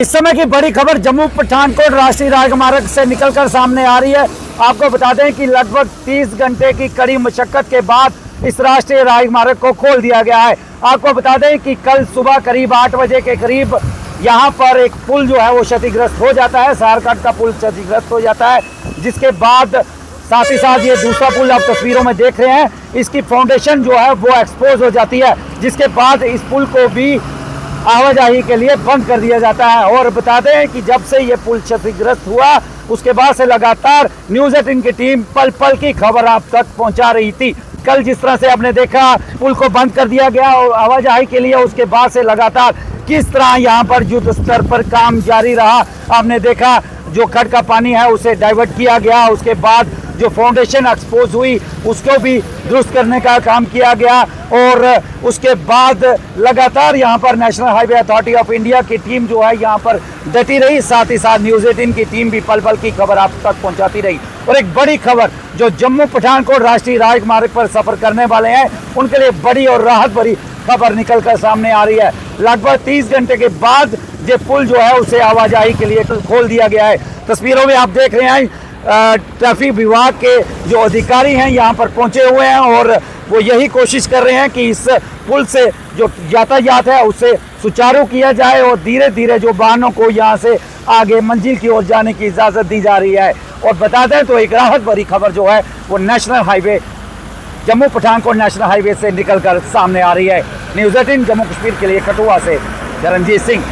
इस समय की बड़ी खबर जम्मू पठानकोट राष्ट्रीय राजमार्ग से निकलकर सामने आ रही है। आपको बता दें कि लगभग 30 घंटे की कड़ी मशक्कत के बाद इस राष्ट्रीय राजमार्ग को खोल दिया गया है। आपको बता दें कि कल सुबह करीब 8 बजे के करीब यहाँ पर एक पुल जो है वो क्षतिग्रस्त हो जाता है। सारकट का पुल क्षतिग्रस्त हो जाता है, जिसके बाद साथ ही साथ ये दूसरा पुल आप तस्वीरों में देख रहे हैं, इसकी फाउंडेशन जो है वो एक्सपोज हो जाती है, जिसके बाद इस पुल को भी आवाजाही के लिए बंद कर दिया जाता है। और बता दें कि जब से ये पुल क्षतिग्रस्त हुआ उसके बाद से लगातार न्यूज़ 18 की टीम पल पल की खबर आप तक पहुंचा रही थी। कल जिस तरह से आपने देखा पुल को बंद कर दिया गया और आवाजाही के लिए, उसके बाद से लगातार किस तरह यहाँ पर युद्ध स्तर पर काम जारी रहा। आपने देखा जो खड्ड का पानी है उसे डाइवर्ट किया गया, उसके बाद जो फाउंडेशन एक्सपोज हुई उसको भी दुरुस्त करने का काम किया गया और उसके बाद लगातार यहाँ पर national highway authority of India की टीम जो है यहाँ पर डटी रही। साथ ही साथ न्यूज़ 18 की टीम भी पल पल की खबर आप तक पहुँचाती रही। और एक बड़ी खबर जो जम्मू पठानकोट राष्ट्रीय राजमार्ग पर सफ़र करने वाले हैं उनके लिए बड़ी और राहत भरी खबर निकल कर सामने आ रही है। लगभग 30 घंटे के बाद ये पुल जो है उसे आवाजाही के लिए खोल दिया गया है। तस्वीरों में आप देख रहे हैं ट्रैफिक विभाग के जो अधिकारी हैं यहाँ पर पहुँचे हुए हैं और वो यही कोशिश कर रहे हैं कि इस पुल से जो यातायात है उसे सुचारू किया जाए और धीरे धीरे जो वाहनों को यहाँ से आगे मंजिल की ओर जाने की इजाज़त दी जा रही है। और बता दें तो एक राहत भरी खबर जो है वो national highway Jammu Pathankot national highway से निकलकर सामने आ रही है। न्यूज़ 18 जम्मू कश्मीर के लिए कठुआ से धर्मजीत सिंह।